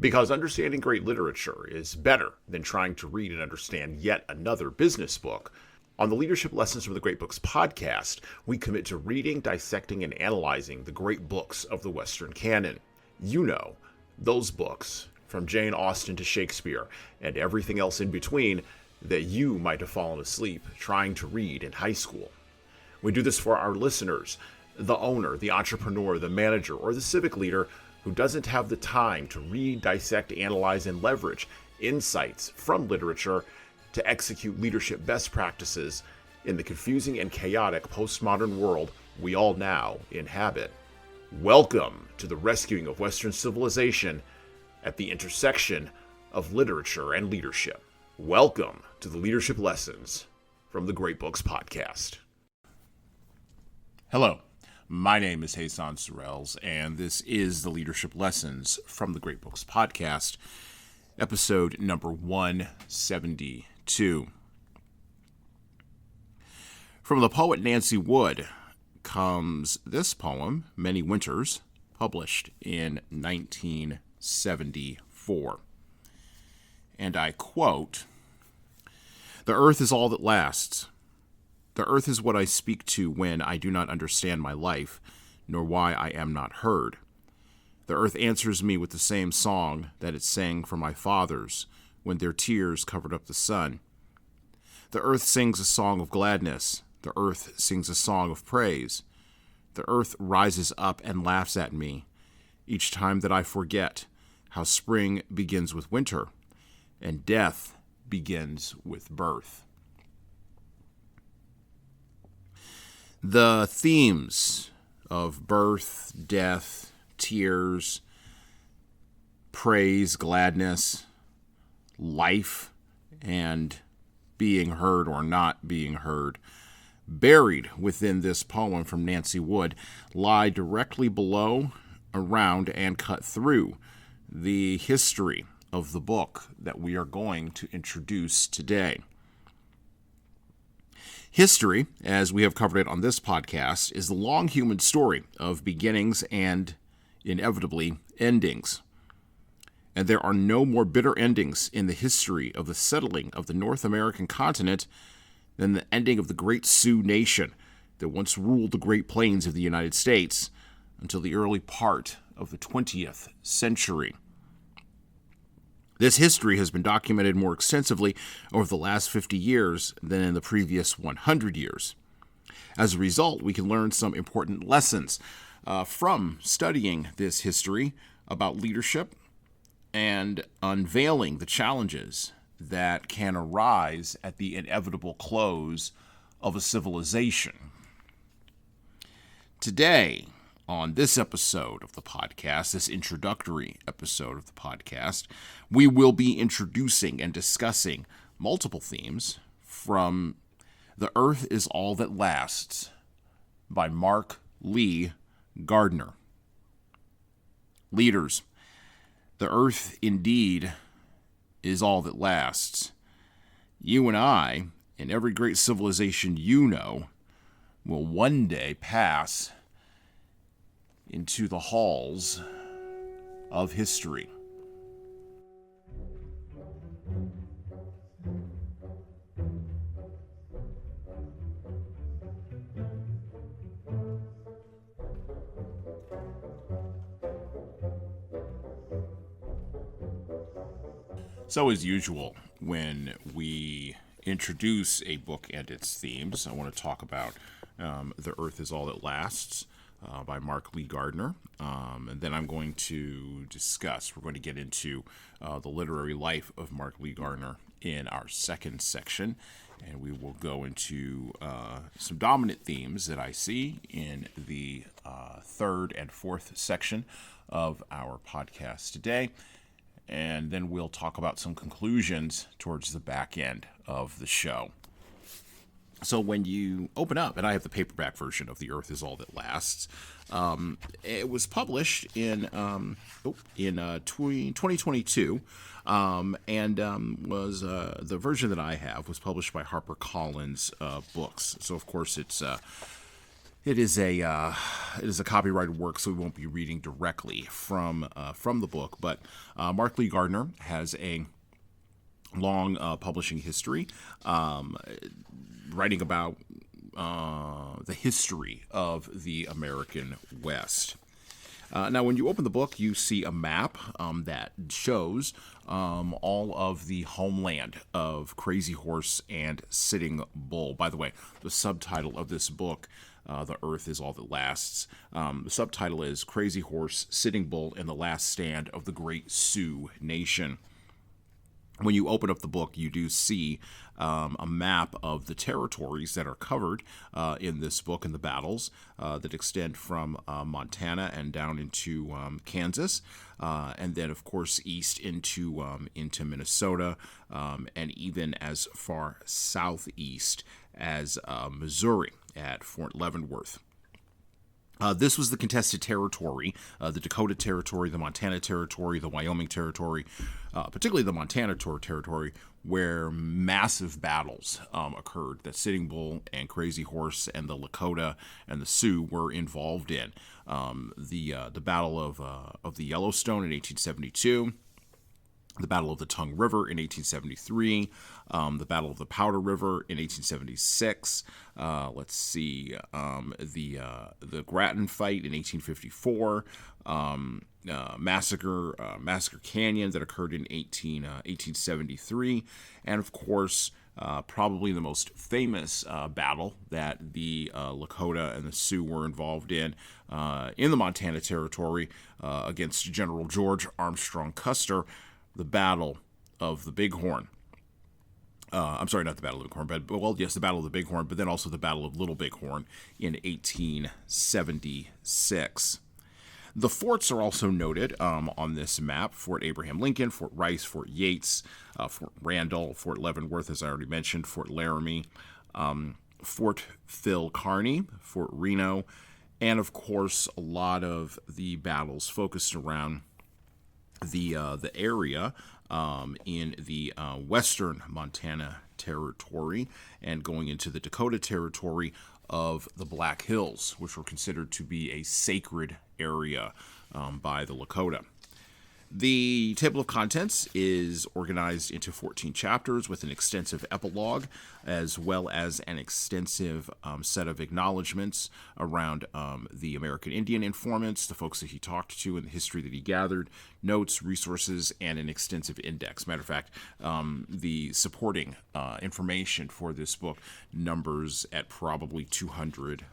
Because understanding great literature is better than trying to read and understand yet another business book. On the Leadership Lessons from the Great Books podcast, we commit to reading, dissecting, and analyzing the great books of the Western canon. You know, those books, from Jane Austen to Shakespeare, and everything else in between, that you might have fallen asleep trying to read in high school. We do this for our listeners, the owner, the entrepreneur, the manager, or the civic leader who doesn't have the time to read, dissect, analyze, and leverage insights from literature to execute leadership best practices in the confusing and chaotic postmodern world we all now inhabit. Welcome to the rescuing of Western civilization at the intersection of literature and leadership. Welcome to the Leadership Lessons from the Great Books podcast. Hello, my name is Jesan Sorrells, and this is the Leadership Lessons from the Great Books podcast, episode number 172. From the poet Nancy Wood comes this poem, Many Winters, published in 1974. And I quote, "The earth is all that lasts. The earth is what I speak to when I do not understand my life, nor why I am not heard. The earth answers me with the same song that it sang for my fathers when their tears covered up the sun. The earth sings a song of gladness. The earth sings a song of praise. The earth rises up and laughs at me each time that I forget how spring begins with winter and death begins with birth." The themes of birth, death, tears, praise, gladness, life, and being heard or not being heard, buried within this poem from Nancy Wood, lie directly below, around, and cut through the history of the book that we are going to introduce today. History, as we have covered it on this podcast, is the long human story of beginnings and, inevitably, endings. And there are no more bitter endings in the history of the settling of the North American continent than the ending of the great Sioux Nation that once ruled the Great Plains of the United States until the early part of the 20th century. This history has been documented more extensively over the last 50 years than in the previous 100 years. As a result, we can learn some important lessons from studying this history about leadership and unveiling the challenges that can arise at the inevitable close of a civilization. Today, on this episode of the podcast, this introductory episode of the podcast, we will be introducing and discussing multiple themes from The Earth is All That Lasts by Mark Lee Gardner. Leaders, the earth indeed is all that lasts. You and I, and every great civilization you know, will one day pass into the halls of history. So as usual, when we introduce a book and its themes, I want to talk about The Earth is All That Lasts, by Mark Lee Gardner. And then I'm going to we're going to get into the literary life of Mark Lee Gardner in our second section. And we will go into some dominant themes that I see in the third and fourth section of our podcast today. And then we'll talk about some conclusions towards the back end of the show. So when you open up, and I have the paperback version of The Earth is All That Lasts, it was published in 2022, and was the version that I have was published by HarperCollins Books. So of course it's It is a copyrighted work, so we won't be reading directly from the book. But Mark Lee Gardner has a long publishing history, writing about the history of the American West. Now, when you open the book, you see a map that shows all of the homeland of Crazy Horse and Sitting Bull. By the way, the subtitle of this book, The Earth is All That Lasts, the subtitle is Crazy Horse, Sitting Bull, and the Last Stand of the Great Sioux Nation. When you open up the book, you do see a map of the territories that are covered in this book and the battles that extend from Montana and down into Kansas, and then, of course, east into Minnesota, and even as far southeast as Missouri at Fort Leavenworth. This was the contested territory, the Dakota Territory, the Montana Territory, the Wyoming Territory, particularly the Montana Territory, where massive battles occurred that Sitting Bull and Crazy Horse and the Lakota and the Sioux were involved in. The Battle of the Yellowstone in 1872, the Battle of the Tongue River in 1873, the Battle of the Powder River in 1876. The Grattan fight in 1854. Massacre Canyon that occurred in 1873, and of course, probably the most famous battle that the Lakota and the Sioux were involved in the Montana Territory against General George Armstrong Custer, the Battle of the Bighorn. I'm sorry, not the Battle of the Bighorn, the Battle of the Bighorn, but then also the Battle of Little Bighorn in 1876. The forts are also noted on this map: Fort Abraham Lincoln, Fort Rice, Fort Yates, Fort Randall, Fort Leavenworth, as I already mentioned, Fort Laramie, Fort Phil Kearny, Fort Reno, and of course a lot of the battles focused around the area in the western Montana Territory and going into the Dakota Territory of the Black Hills, which were considered to be a sacred area by the Lakota. The table of contents is organized into 14 chapters with an extensive epilogue, as well as an extensive set of acknowledgments around the American Indian informants, the folks that he talked to, and the history that he gathered, notes, resources, and an extensive index. Matter of fact, the supporting information for this book numbers at probably 200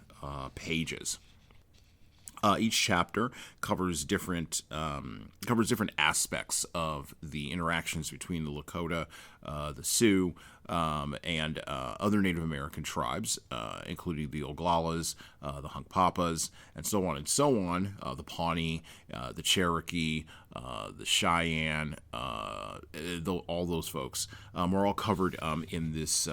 pages. Each chapter covers different aspects of the interactions between the Lakota, the Sioux, and other Native American tribes, including the Oglalas, the Hunkpapas, and so on and so on. The Pawnee, the Cherokee, the Cheyenne, all those folks are all covered in this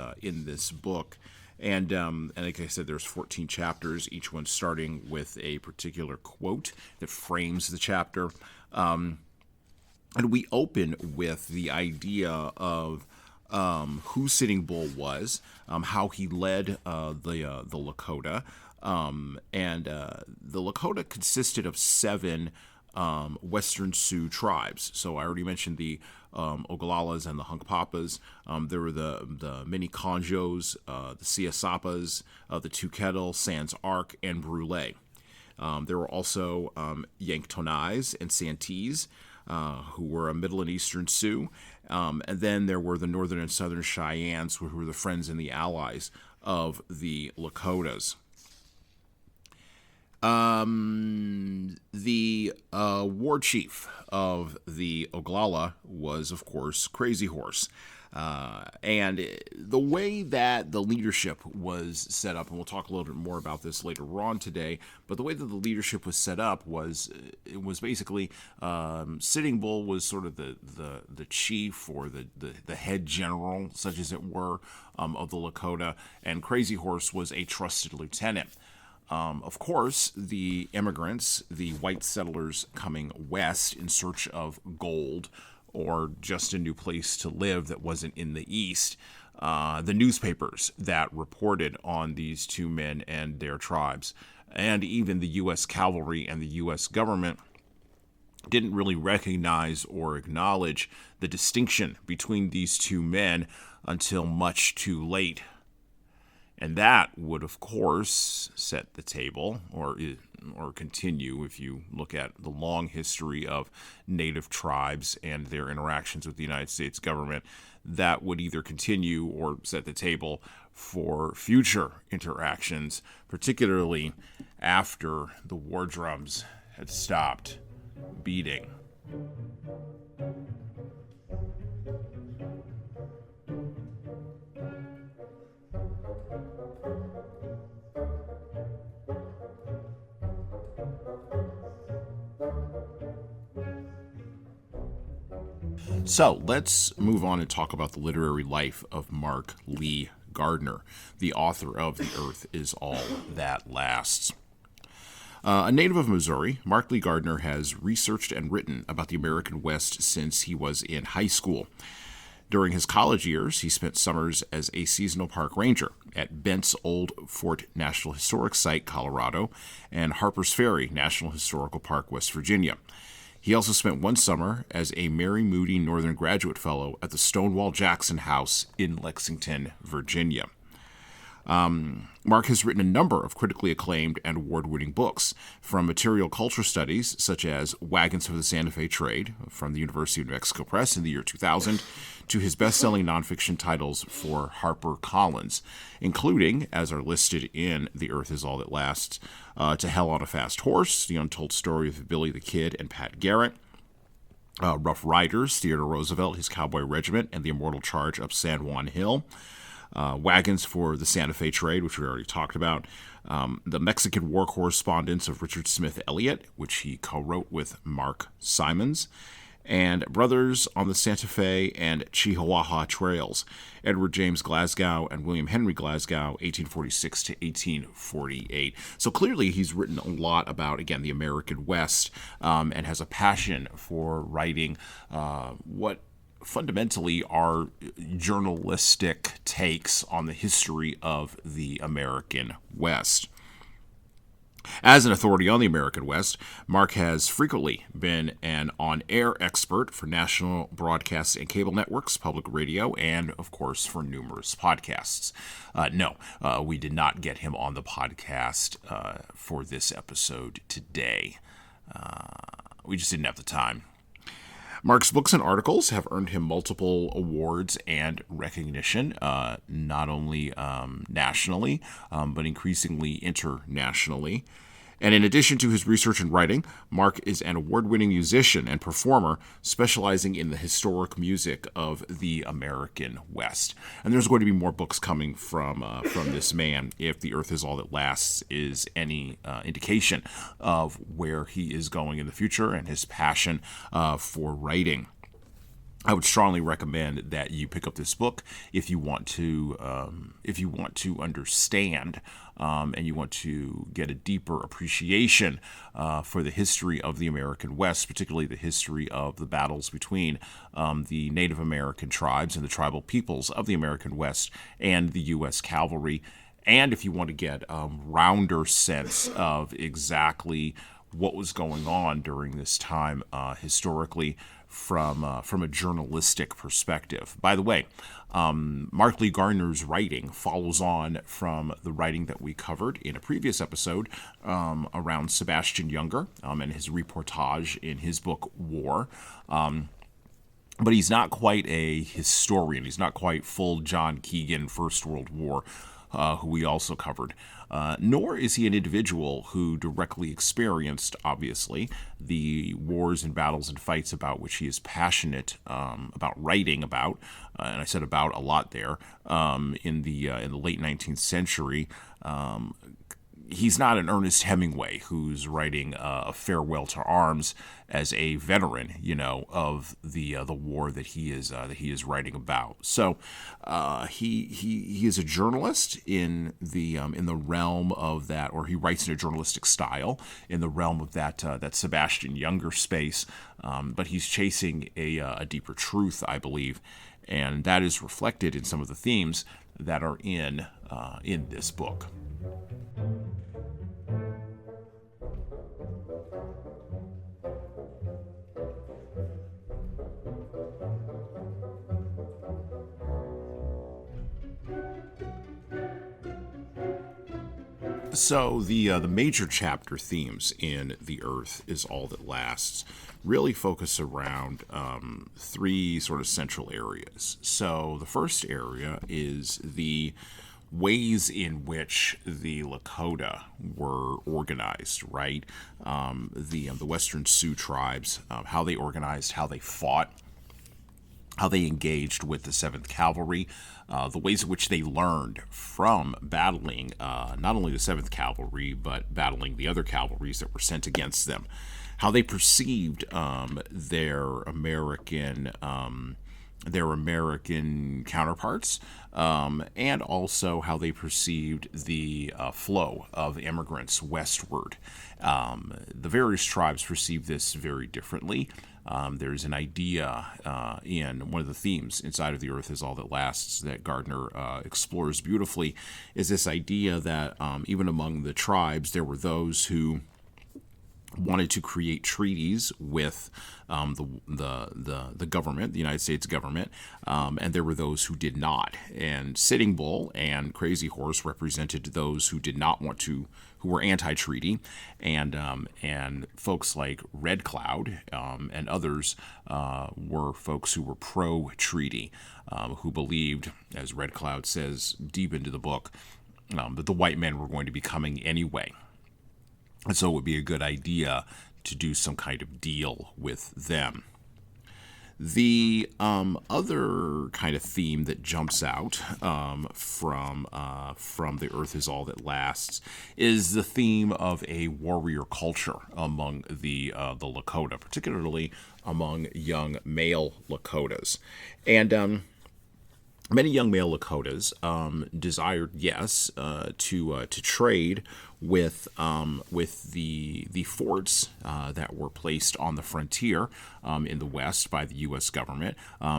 book. And like I said, there's 14 chapters, each one starting with a particular quote that frames the chapter. And we open with the idea of who Sitting Bull was, how he led the Lakota. And the Lakota consisted of 7 Western Sioux tribes. So I already mentioned the Oglalas and the Hunkpapas. There were the Mini Conjos, the Siasapas, the Tukettle, Sans Arc, and Brule. There were also Yanktonais and Santees, who were a Middle and Eastern Sioux. And then there were the Northern and Southern Cheyennes, who were the friends and the allies of the Lakotas. The war chief of the Oglala was, of course, Crazy Horse. And the way that the leadership was set up, and we'll talk a little bit more about this later on today, but the way that the leadership was set up was, it was basically, Sitting Bull was sort of the chief or the head general, such as it were, of the Lakota, and Crazy Horse was a trusted lieutenant. Of course, the immigrants, the white settlers coming west in search of gold or just a new place to live that wasn't in the east, the newspapers that reported on these two men and their tribes, and even the U.S. cavalry and the U.S. government didn't really recognize or acknowledge the distinction between these two men until much too late. And that would, of course, set the table, or continue, if you look at the long history of native tribes and their interactions with the United States government, that would either continue or set the table for future interactions, particularly after the war drums had stopped beating. So let's move on and talk about the literary life of Mark Lee Gardner, the author of The Earth Is All That Lasts. A native of Missouri, Mark Lee Gardner has researched and written about the American West since he was in high school. During his college years, he spent summers as a seasonal park ranger at Bent's Old Fort National Historic Site, Colorado, and Harper's Ferry National Historical Park, West Virginia. He also spent one summer as a Mary Moody Northern Graduate Fellow at the Stonewall Jackson House in Lexington, Virginia. Mark has written a number of critically acclaimed and award-winning books, from material culture studies such as Wagons for the Santa Fe Trade from the University of New Mexico Press in the year 2000, to his best-selling nonfiction titles for HarperCollins, including, as are listed in The Earth Is All That Lasts, To Hell on a Fast Horse, The Untold Story of Billy the Kid and Pat Garrett, Rough Riders, Theodore Roosevelt, His Cowboy Regiment, and the Immortal Charge Up San Juan Hill, Wagons for the Santa Fe Trade, which we already talked about, The Mexican War Correspondence of Richard Smith Elliott, which he co-wrote with Mark Simons, and Brothers on the Santa Fe and Chihuahua Trails, Edward James Glasgow and William Henry Glasgow, 1846 to 1848. So clearly he's written a lot about, again, the American West, and has a passion for writing what fundamentally are journalistic takes on the history of the American West. As an authority on the American West, Mark has frequently been an on-air expert for national broadcast and cable networks, public radio, and, of course, for numerous podcasts. No, we did not get him on the podcast for this episode today. We just didn't have the time. Mark's books and articles have earned him multiple awards and recognition, not only nationally, but increasingly internationally. And in addition to his research and writing, Mark is an award-winning musician and performer specializing in the historic music of the American West. And there's going to be more books coming from this man, if The Earth Is All That Lasts is any indication of where he is going in the future and his passion for writing. I would strongly recommend that you pick up this book if you want to understand and you want to get a deeper appreciation for the history of the American West, particularly the history of the battles between the Native American tribes and the tribal peoples of the American West and the U.S. cavalry. And if you want to get a rounder sense of exactly what was going on during this time historically from a journalistic perspective. By the way, Mark Lee Gardner's writing follows on from the writing that we covered in a previous episode around Sebastian Junger and his reportage in his book War. But he's not quite a historian. He's not quite full John Keegan, First World War, who we also covered. Nor is he an individual who directly experienced, obviously, the wars and battles and fights about which he is passionate about writing about, and I said about a lot there, in the late 19th century. He's not an Ernest Hemingway who's writing a farewell to arms as a veteran, of the war that he is writing about. So he is a journalist in the realm of that, or he writes in a journalistic style in the realm of that Sebastian Junger space. But he's chasing a deeper truth, I believe. And that is reflected in some of the themes that are in this book. So the major chapter themes in The Earth Is All That Lasts really focus around three sort of central areas. So the first area is the ways in which the Lakota were organized, right? The Western Sioux tribes, how they organized, how they fought, how they engaged with the 7th Cavalry, the ways in which they learned from battling not only the 7th Cavalry, but battling the other cavalries that were sent against them, how they perceived their American counterparts, and also how they perceived the flow of immigrants westward. The various tribes perceive this very differently. There's an idea in one of the themes inside of The Earth Is All That Lasts that Gardner explores beautifully, is this idea that even among the tribes, there were those who wanted to create treaties with the government, the United States government, and there were those who did not. And Sitting Bull and Crazy Horse represented those who did not want to, who were anti-treaty, and folks like Red Cloud and others were folks who were pro-treaty, who believed, as Red Cloud says deep into the book, that the white men were going to be coming anyway. And so it would be a good idea to do some kind of deal with them. The other kind of theme that jumps out from The Earth Is All That Lasts is the theme of a warrior culture among the Lakota, particularly among young male Lakotas. And many young male Lakotas desired, yes, to trade with the forts that were placed on the frontier in the West by the U.S. government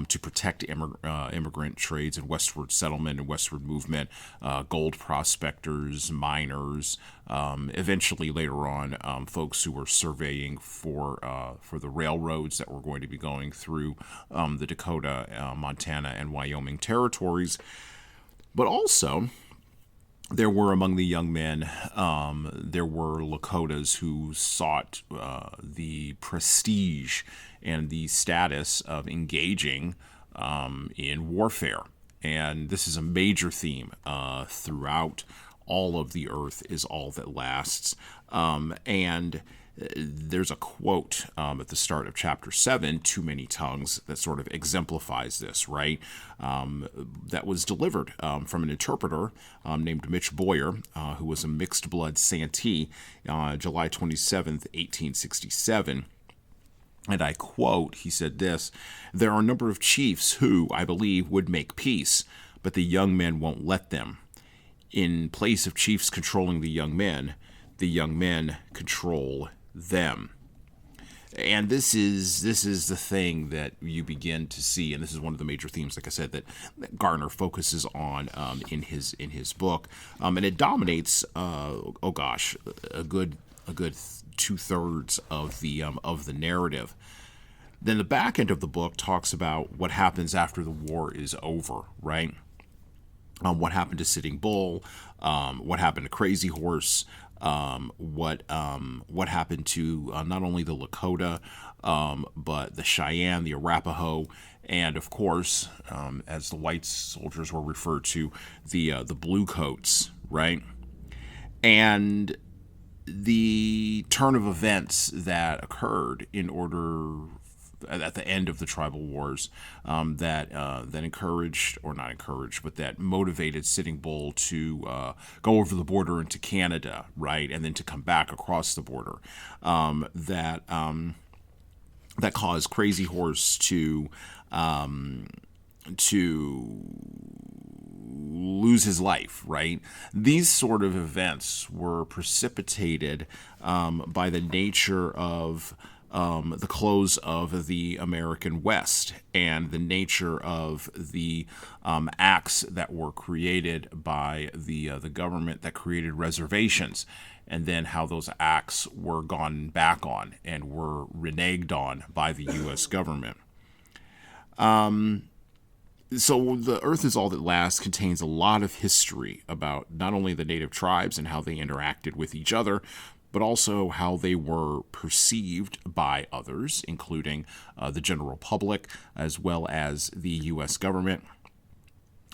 to protect immigrant trades and westward settlement and westward movement, gold prospectors, miners, eventually later on folks who were surveying for the railroads that were going to be going through the Dakota, Montana, and Wyoming territories. But also, there were among the young men, there were Lakotas who sought the prestige and the status of engaging in warfare. And this is a major theme throughout all of The Earth Is All That Lasts. And there's a quote at the start of chapter 7, Too Many Tongues, that sort of exemplifies this, right? That was delivered from an interpreter named Mitch Boyer, who was a mixed blood Santee, July 27th, 1867. And I quote, he said this: "There are a number of chiefs who, I believe, would make peace, but the young men won't let them. In place of chiefs controlling the young men control them." And this is the thing that you begin to see, and this is one of the major themes, like I said, that Gardner focuses on in his book, and it dominates a good 2/3 of the narrative. Then the back end of the book talks about what happens after the war is over, right? What happened to Sitting Bull, what happened to Crazy Horse, what happened to not only the Lakota, but the Cheyenne, the Arapaho, and of course, as the white soldiers were referred to, the Bluecoats, right? And the turn of events that occurred at the end of the tribal wars, that encouraged, or not encouraged, but that motivated Sitting Bull to go over the border into Canada, right, and then to come back across the border. That caused Crazy Horse to lose his life, right? These sort of events were precipitated by the nature of the close of the American West and the nature of the acts that were created by the government that created reservations, and then how those acts were gone back on and were reneged on by the U.S. government. So The Earth is All That Lasts contains a lot of history about not only the native tribes and how they interacted with each other, but also how they were perceived by others, including the general public, as well as the U.S. government.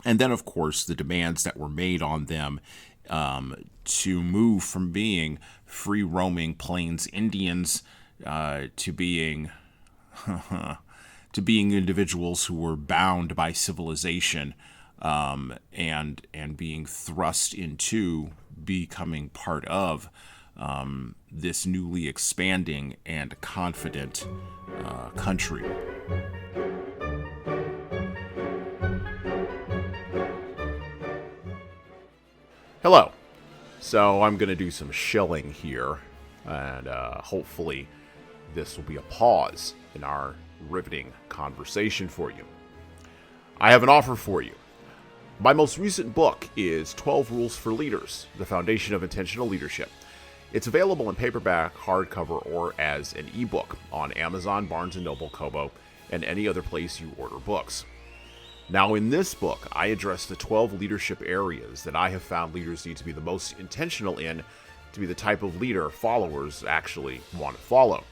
And then, of course, the demands that were made on them to move from being free-roaming Plains Indians to being individuals who were bound by civilization and being thrust into becoming part of this newly expanding and confident country. Hello. So I'm going to do some shilling here, and hopefully this will be a pause in our riveting conversation for you. I have an offer for you. My most recent book is 12 Rules for Leaders, The Foundation of Intentional Leadership. It's available in paperback, hardcover, or as an ebook on Amazon, Barnes & Noble, Kobo, and any other place you order books. Now, in this book, I address the 12 leadership areas that I have found leaders need to be the most intentional in to be the type of leader followers actually want to follow.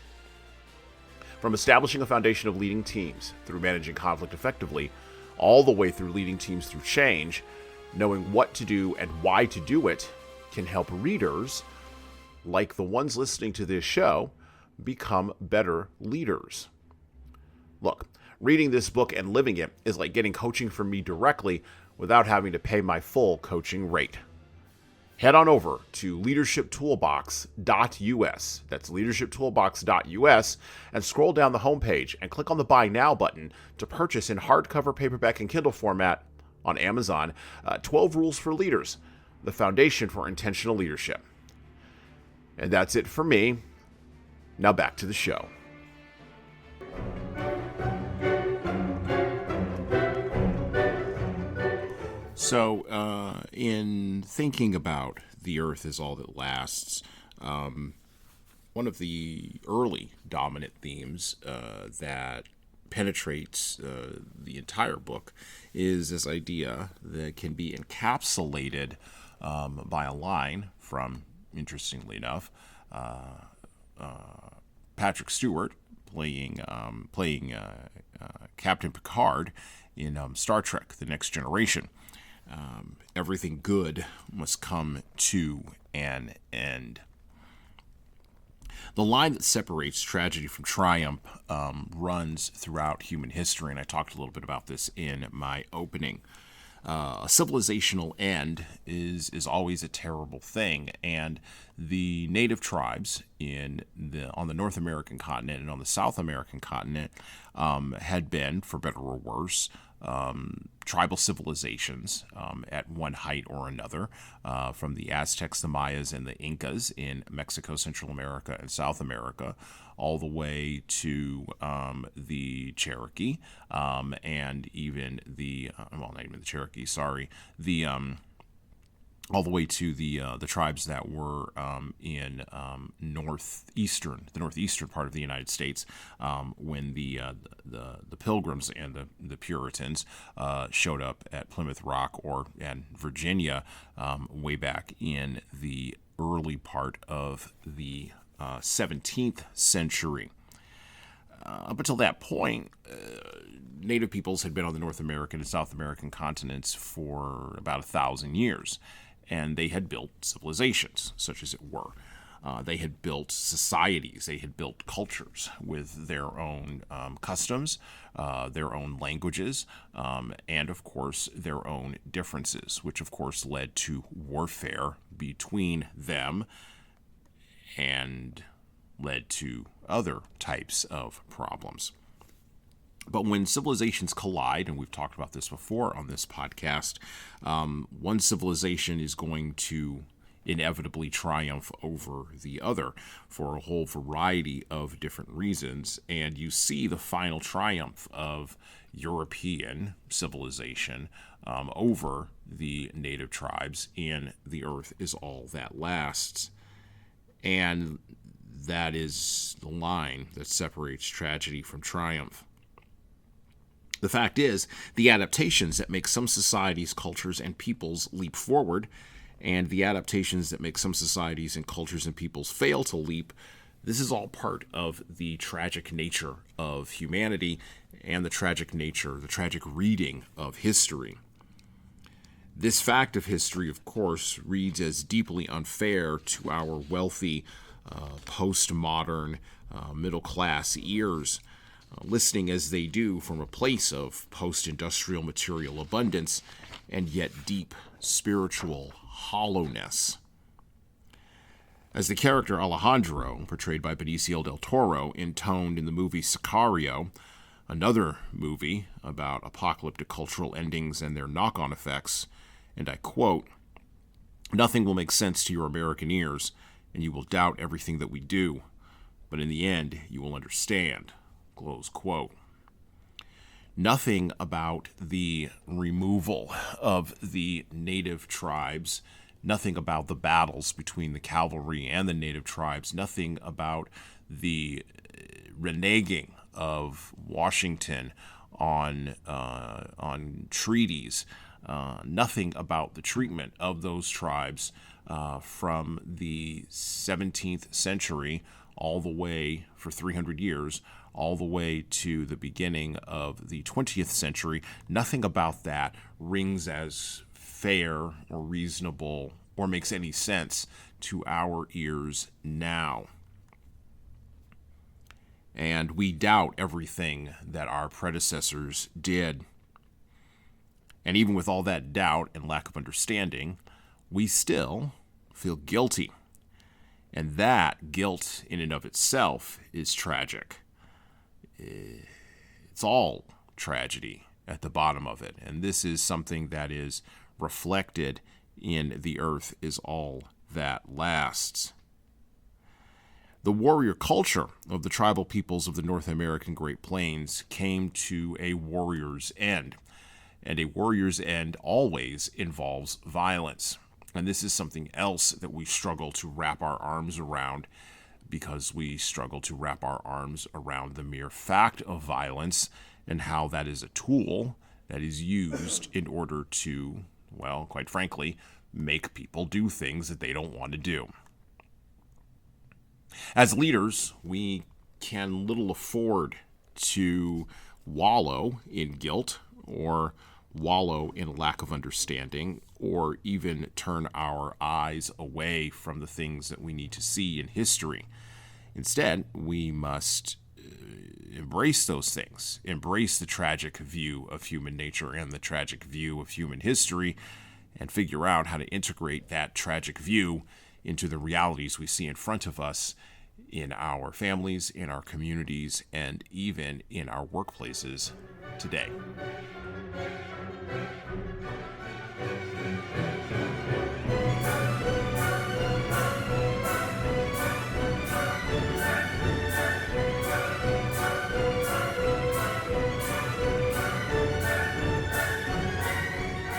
From establishing a foundation of leading teams through managing conflict effectively, all the way through leading teams through change, knowing what to do and why to do it can help readers, like the ones listening to this show, become better leaders. Look, reading this book and living it is like getting coaching from me directly without having to pay my full coaching rate. Head on over to leadershiptoolbox.us, that's leadershiptoolbox.us, and scroll down the homepage and click on the Buy Now button to purchase in hardcover, paperback, and Kindle format on Amazon 12 Rules for Leaders, the foundation for intentional leadership. And that's it for me. Now back to the show. So, in thinking about The Earth Is All That Lasts, one of the early dominant themes that penetrates the entire book is this idea that can be encapsulated by a line from, interestingly enough, Patrick Stewart playing Captain Picard in Star Trek: The Next Generation. Everything good must come to an end. The line that separates tragedy from triumph runs throughout human history, and I talked a little bit about this in my opening. A civilizational end is always a terrible thing, and the native tribes on the North American continent and on the South American continent had been, for better or worse, tribal civilizations at one height or another, from the Aztecs, the Mayas, and the Incas in Mexico, Central America, and South America, all the way to the Cherokee, and even not even the Cherokee, sorry, all the way to the tribes that were in the northeastern part of the United States, when the Pilgrims and the Puritans showed up at Plymouth Rock and Virginia way back in the early part of the 17th century. Up until that point, Native peoples had been on the North American and South American continents for about 1,000 years. And they had built civilizations, such as it were. They had built societies. They had built cultures with their own customs, their own languages, and, of course, their own differences, which, of course, led to warfare between them and led to other types of problems. But when civilizations collide, and we've talked about this before on this podcast, one civilization is going to inevitably triumph over the other for a whole variety of different reasons. And you see the final triumph of European civilization over the native tribes in The Earth Is All That Lasts. And that is the line that separates tragedy from triumph. The fact is, the adaptations that make some societies, cultures, and peoples leap forward, and the adaptations that make some societies and cultures and peoples fail to leap, this is all part of the tragic nature of humanity and the tragic nature, the tragic reading of history. This fact of history, of course, reads as deeply unfair to our wealthy, postmodern, middle-class ears, listening as they do from a place of post-industrial material abundance and yet deep spiritual hollowness. As the character Alejandro, portrayed by Benicio del Toro, intoned in the movie Sicario, another movie about apocalyptic cultural endings and their knock-on effects, and I quote, "Nothing will make sense to your American ears, and you will doubt everything that we do, but in the end, you will understand." Close quote. Nothing about the removal of the native tribes, nothing about the battles between the cavalry and the native tribes, nothing about the reneging of Washington on treaties, nothing about the treatment of those tribes from the 17th century all the way for 300 years, all the way to the beginning of the 20th century. Nothing about that rings as fair or reasonable or makes any sense to our ears now. And we doubt everything that our predecessors did. And even with all that doubt and lack of understanding, we still feel guilty. And that guilt in and of itself is tragic. It's all tragedy at the bottom of it. And this is something that is reflected in The Earth Is All That Lasts. The warrior culture of the tribal peoples of the North American Great Plains came to a warrior's end. And a warrior's end always involves violence. And this is something else that we struggle to wrap our arms around, because we struggle to wrap our arms around the mere fact of violence and how that is a tool that is used in order to, well, quite frankly, make people do things that they don't want to do. As leaders, we can little afford to wallow in guilt or wallow in lack of understanding, or even turn our eyes away from the things that we need to see in history. Instead, we must embrace those things, embrace the tragic view of human nature and the tragic view of human history, and figure out how to integrate that tragic view into the realities we see in front of us in our families, in our communities, and even in our workplaces today.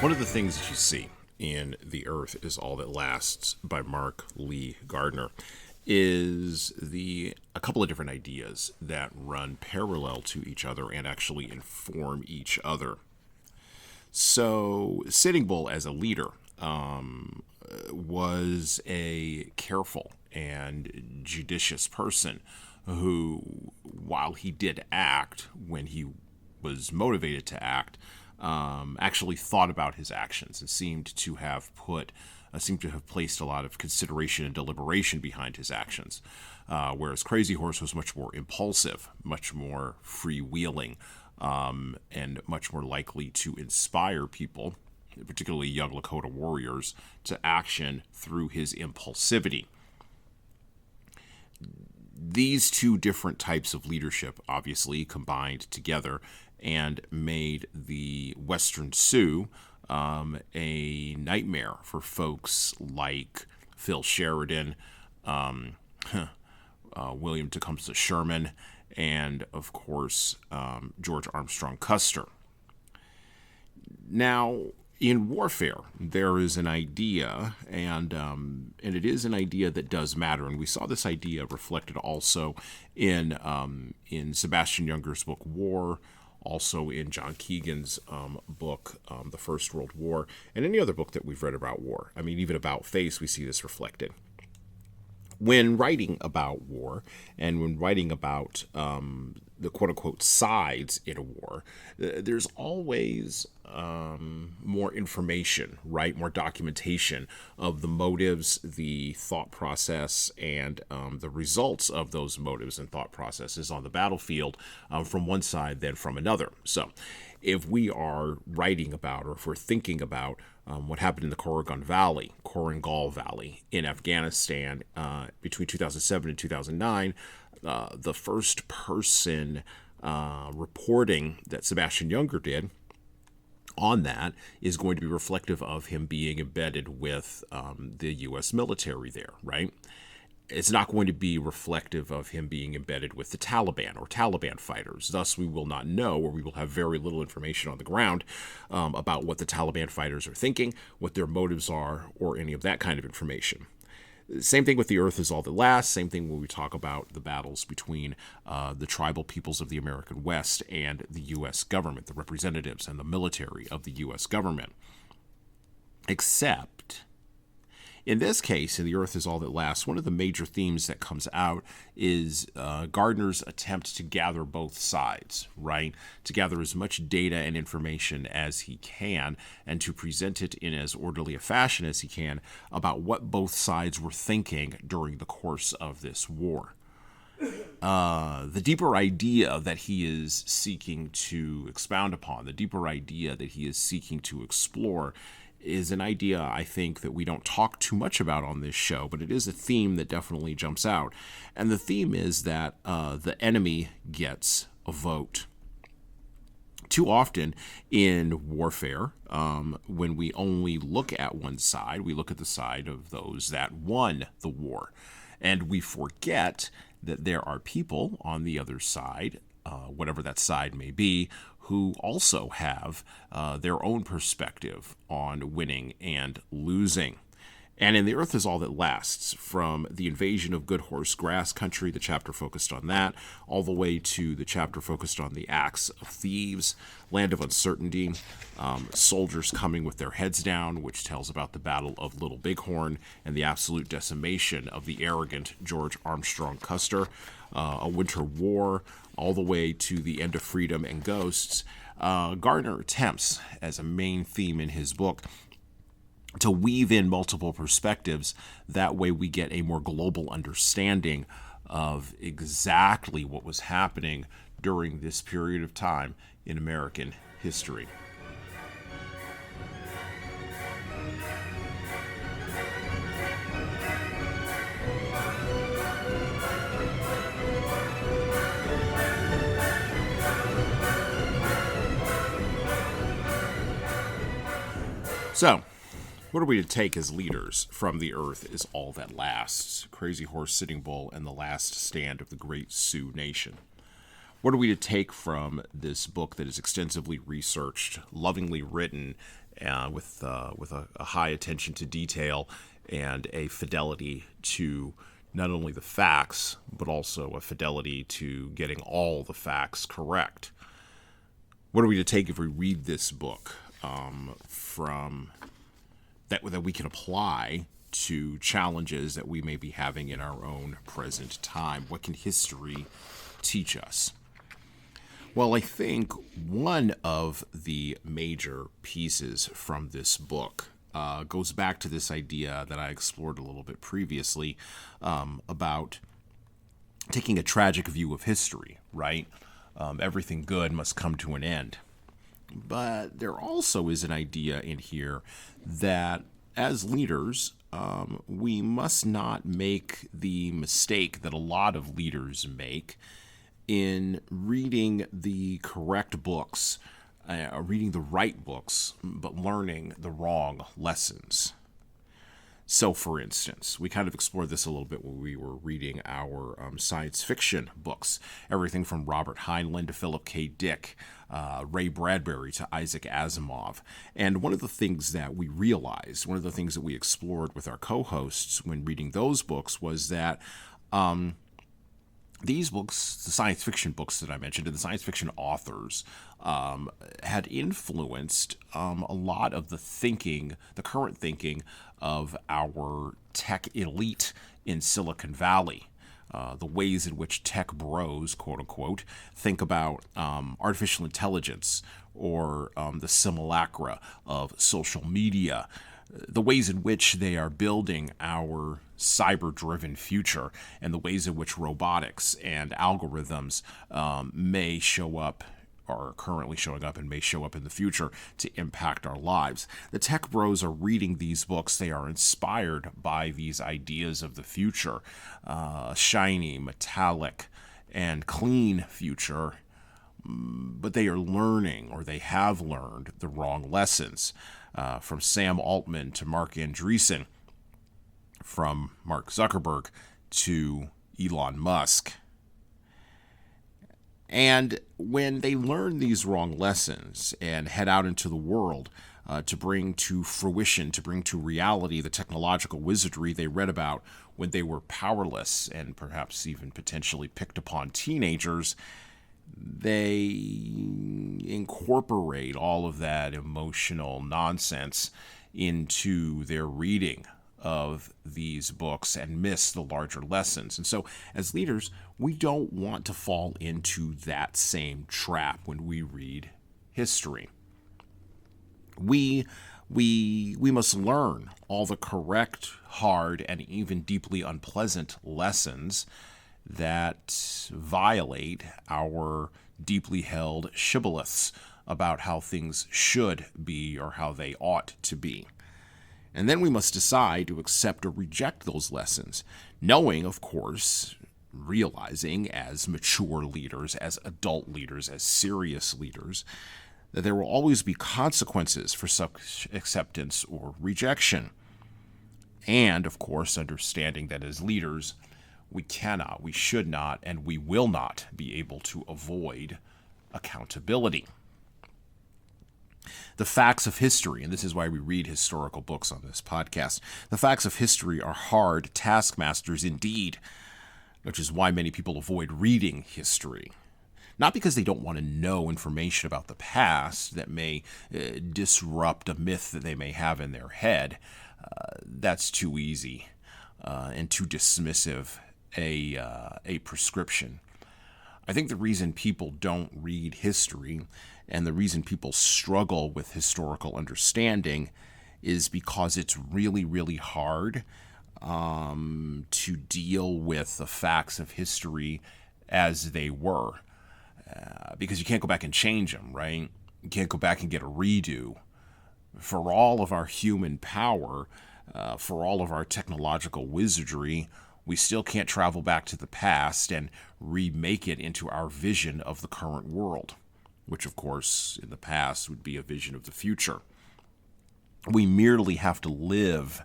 One of the things that you see in The Earth Is All That Lasts by Mark Lee Gardner is a couple of different ideas that run parallel to each other and actually inform each other. So Sitting Bull, as a leader, was a careful and judicious person who, while he did act when he was motivated to act, actually thought about his actions and seemed to have placed a lot of consideration and deliberation behind his actions. Whereas Crazy Horse was much more impulsive, much more freewheeling, and much more likely to inspire people, particularly young Lakota warriors, to action through his impulsivity. These two different types of leadership obviously combined together and made the Western Sioux a nightmare for folks like Phil Sheridan, William Tecumseh Sherman, and, of course, George Armstrong Custer. Now, in warfare, there is an idea, and it is an idea that does matter. And we saw this idea reflected also in Sebastian Junger's book War, also in John Keegan's book, The First World War, and any other book that we've read about war. I mean, even About Face, we see this reflected. When writing about war and when writing about the quote-unquote sides in a war, there's always more information, right? More documentation of the motives, the thought process, and the results of those motives and thought processes on the battlefield from one side than from another. So if we are writing about, or if we're thinking about what happened in the Korangal Valley in Afghanistan between 2007 and 2009, the first person reporting that Sebastian Junger did on that is going to be reflective of him being embedded with the U.S. military there, right? It's not going to be reflective of him being embedded with the Taliban or Taliban fighters. Thus, we will not know, or we will have very little information on the ground about what the Taliban fighters are thinking, what their motives are, or any of that kind of information. Same thing with The Earth Is All That Lasts. Same thing when we talk about the battles between the tribal peoples of the American West and the U.S. government, the representatives and the military of the U.S. government. Except, in this case, in The Earth Is All That Lasts, one of the major themes that comes out is Gardner's attempt to gather both sides, right? To gather as much data and information as he can and to present it in as orderly a fashion as he can about what both sides were thinking during the course of this war. The deeper idea that he is seeking to expound upon, the deeper idea that he is seeking to explore, is an idea I think that we don't talk too much about on this show, but it is a theme that definitely jumps out. And the theme is that the enemy gets a vote. Too often in warfare, when we only look at one side, we look at the side of those that won the war. And we forget that there are people on the other side, whatever that side may be, who also have their own perspective on winning and losing. And in The Earth Is All That Lasts, from the invasion of Good Horse Grass Country, the chapter focused on that, all the way to the chapter focused on the Acts of Thieves, Land of Uncertainty, soldiers coming with their heads down, which tells about the Battle of Little Bighorn and the absolute decimation of the arrogant George Armstrong Custer, A Winter War, all the way to the End of Freedom and Ghosts. Gardner attempts, as a main theme in his book, to weave in multiple perspectives. That way we get a more global understanding of exactly what was happening during this period of time in American history. So, what are we to take as leaders from The Earth Is All That Lasts, Crazy Horse, Sitting Bull, and the Last Stand of the Great Sioux Nation? What are we to take from this book that is extensively researched, lovingly written, with a high attention to detail and a fidelity to not only the facts, but also a fidelity to getting all the facts correct? What are we to take if we read this book from that we can apply to challenges that we may be having in our own present time? What can history teach us? Well, I think one of the major pieces from this book goes back to this idea that I explored a little bit previously about taking a tragic view of history, right? Everything good must come to an end. But there also is an idea in here that as leaders, we must not make the mistake that a lot of leaders make in reading the correct books, reading the right books, but learning the wrong lessons. So, for instance, we kind of explored this a little bit when we were reading our science fiction books, everything from Robert Heinlein to Philip K. Dick, Ray Bradbury to Isaac Asimov. And one of the things that we realized, one of the things that we explored with our co-hosts when reading those books was that these books, the science fiction books that I mentioned, and the science fiction authors had influenced a lot of the thinking, the current thinking of our tech elite in Silicon Valley. The ways in which tech bros, quote unquote, think about artificial intelligence or the simulacra of social media, the ways in which they are building our cyber-driven future, and the ways in which robotics and algorithms may show up, are currently showing up and may show up in the future to impact our lives. The tech bros are reading these books. They are inspired by these ideas of the future, shiny, metallic, and clean future, but they are learning, or they have learned, the wrong lessons. From Sam Altman to Mark Andreessen, from Mark Zuckerberg to Elon Musk. And when they learn these wrong lessons and head out into the world to bring to fruition, to bring to reality the technological wizardry they read about when they were powerless and perhaps even potentially picked upon teenagers, they incorporate all of that emotional nonsense into their reading of these books and miss the larger lessons. And so as leaders, we don't want to fall into that same trap when we read history. We must learn all the correct, hard, and even deeply unpleasant lessons that violate our deeply held shibboleths about how things should be or how they ought to be. And then we must decide to accept or reject those lessons, knowing, of course, realizing as mature leaders, as adult leaders, as serious leaders, that there will always be consequences for such acceptance or rejection. And, of course, understanding that as leaders, we cannot, we should not, and we will not be able to avoid accountability. The facts of history, and this is why we read historical books on this podcast, the facts of history are hard taskmasters indeed, which is why many people avoid reading history. Not because they don't want to know information about the past that may disrupt a myth that they may have in their head. That's too easy and too dismissive a prescription. I think the reason people don't read history and the reason people struggle with historical understanding is because it's really, really hard to deal with the facts of history as they were. Because you can't go back and change them, right? You can't go back and get a redo. For all of our human power, for all of our technological wizardry, we still can't travel back to the past and remake it into our vision of the current world, which, of course, in the past would be a vision of the future. We merely have to live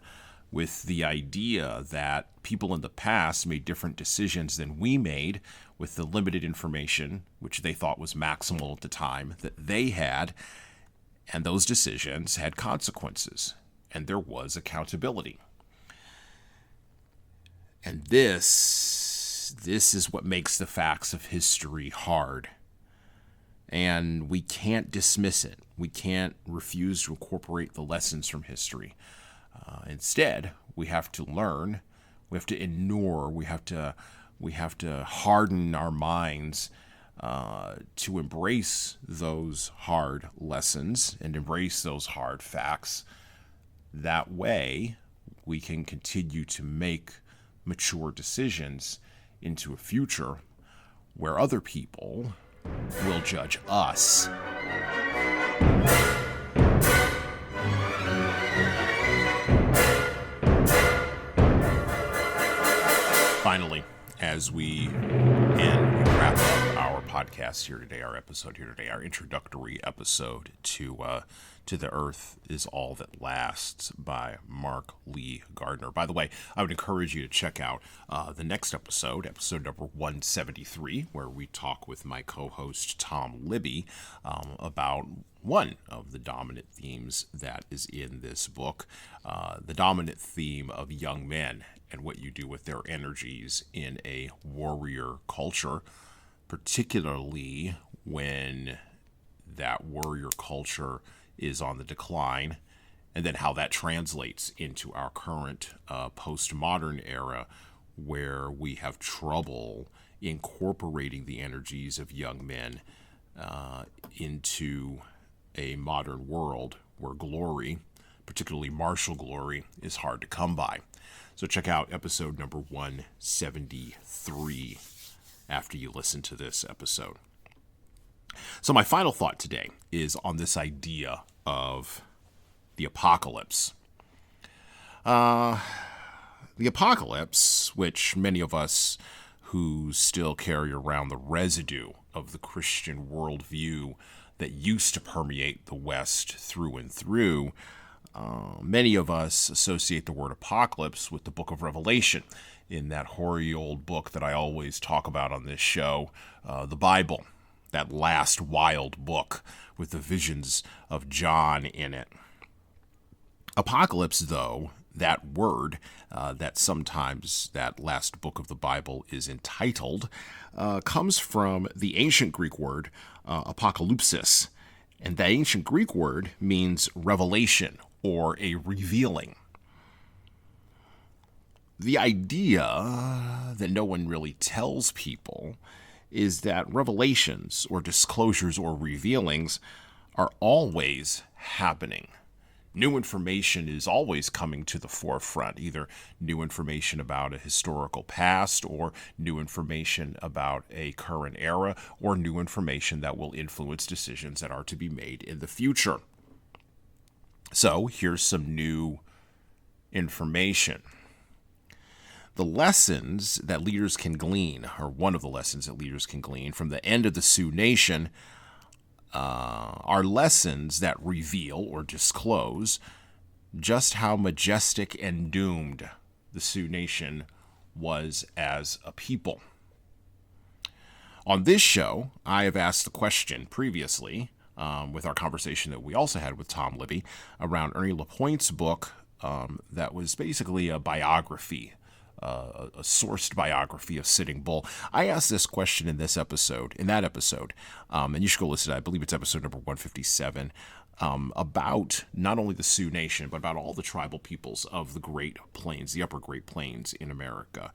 with the idea that people in the past made different decisions than we made with the limited information, which they thought was maximal at the time, that they had, and those decisions had consequences, and there was accountability. And this is what makes the facts of history hard. And we can't dismiss it. We can't refuse to incorporate the lessons from history. Instead, we have to learn, we have to ignore, we have to harden our minds to embrace those hard lessons and embrace those hard facts. That way, we can continue to make mature decisions into a future where other people will judge us. Finally, as we wrap up our podcast here today, our episode here today, our introductory episode to The Earth Is All That Lasts by Mark Lee Gardner. By the way, I would encourage you to check out the next episode, episode number 173, where we talk with my co-host Tom Libby about one of the dominant themes that is in this book, the dominant theme of young men and what you do with their energies in a warrior culture, particularly when that warrior culture is on the decline, and then how that translates into our current postmodern era, where we have trouble incorporating the energies of young men into a modern world where glory, particularly martial glory, is hard to come by. So check out episode number 173 after you listen to this episode. So my final thought today is on this idea of the apocalypse. The apocalypse, which many of us who still carry around the residue of the Christian worldview that used to permeate the West through and through, many of us associate the word apocalypse with the book of Revelation, in that hoary old book that I always talk about on this show, the Bible, that last wild book with the visions of John in it. Apocalypse, though, that word that sometimes that last book of the Bible is entitled, comes from the ancient Greek word apokalypsis. And that ancient Greek word means revelation or a revealing. The idea that no one really tells people is that revelations or disclosures or revealings are always happening. New information is always coming to the forefront, either new information about a historical past or new information about a current era or new information that will influence decisions that are to be made in the future. So here's some new information. The lessons that leaders can glean, or one of the lessons that leaders can glean from the end of the Sioux Nation, are lessons that reveal or disclose just how majestic and doomed the Sioux Nation was as a people. On this show, I have asked the question previously, with our conversation that we also had with Tom Libby, around Ernie LaPointe's book that was basically a biography, a sourced biography of Sitting Bull. I asked this question in that episode, and you should go listen to it. I believe it's episode number 157, about not only the Sioux Nation, but about all the tribal peoples of the Great Plains, the Upper Great Plains in America.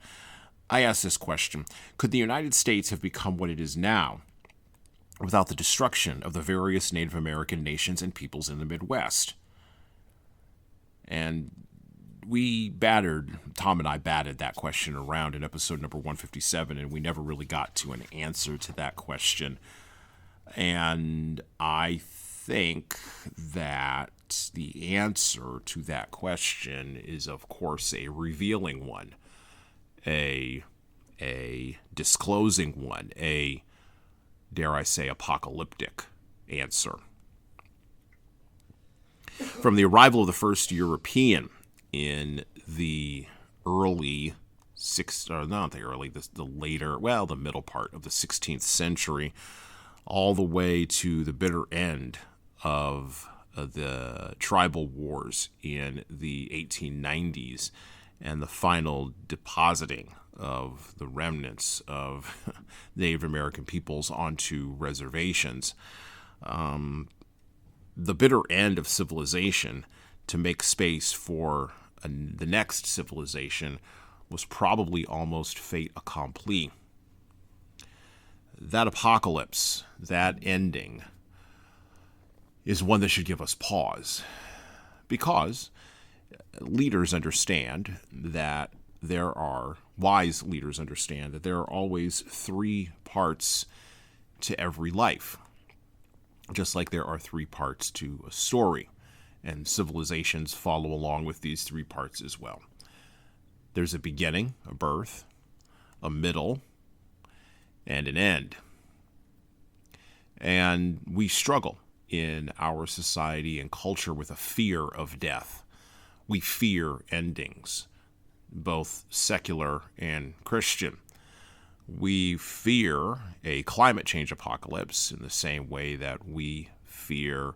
I asked this question: could the United States have become what it is now without the destruction of the various Native American nations and peoples in the Midwest? And Tom and I batted that question around in episode number 157, and we never really got to an answer to that question. And I think that the answer to that question is, of course, a revealing one, a disclosing one, a, dare I say, apocalyptic answer. From the arrival of the first European in the the middle part of the 16th century, all the way to the bitter end of the tribal wars in the 1890s, and the final depositing of the remnants of Native American peoples onto reservations. The bitter end of civilization to make space for the next civilization was probably almost fait accompli. That apocalypse, that ending, is one that should give us pause, because leaders understand that wise leaders understand that there are always three parts to every life, just like there are three parts to a story. And civilizations follow along with these three parts as well. There's a beginning, a birth, a middle, and an end. And we struggle in our society and culture with a fear of death. We fear endings, both secular and Christian. We fear a climate change apocalypse in the same way that we fear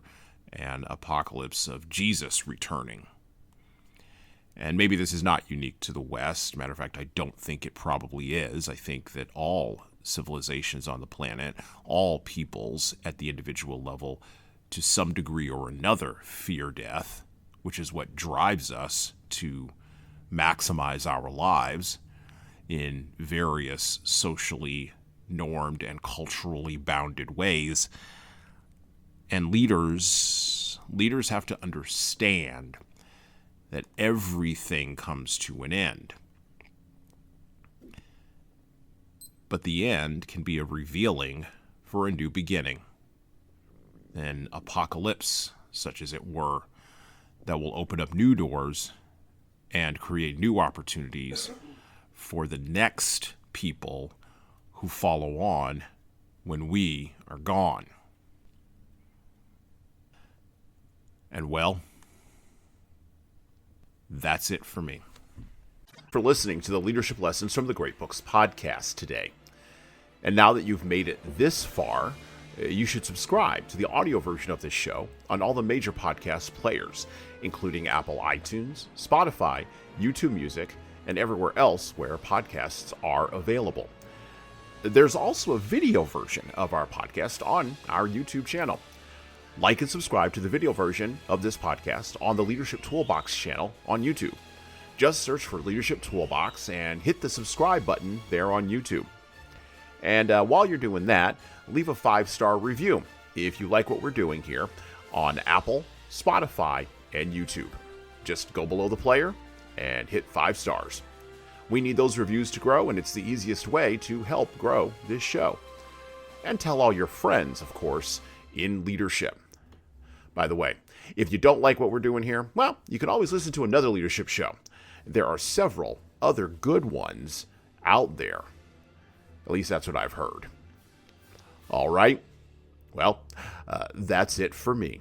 an apocalypse of Jesus returning. And maybe this is not unique to the West. Matter of fact, I don't think it probably is. I think that all civilizations on the planet, all peoples at the individual level, to some degree or another, fear death, which is what drives us to maximize our lives in various socially normed and culturally bounded ways. And leaders have to understand that everything comes to an end. But the end can be a revealing for a new beginning, an apocalypse, such as it were, that will open up new doors and create new opportunities for the next people who follow on when we are gone. And well, that's it for me. For listening to the Leadership Lessons from the Great Books podcast today. And now that you've made it this far, you should subscribe to the audio version of this show on all the major podcast players, including Apple iTunes, Spotify, YouTube Music, and everywhere else where podcasts are available. There's also a video version of our podcast on our YouTube channel. Like and subscribe to the video version of this podcast on the Leadership Toolbox channel on YouTube. Just search for Leadership Toolbox and hit the subscribe button there on YouTube. And while you're doing that, leave a 5-star review if you like what we're doing here on Apple, Spotify, and YouTube. Just go below the player and hit 5 stars. We need those reviews to grow, and it's the easiest way to help grow this show. And tell all your friends, of course, in leadership. By the way, if you don't like what we're doing here, well, you can always listen to another leadership show. There are several other good ones out there. At least that's what I've heard. All right. Well, that's it for me.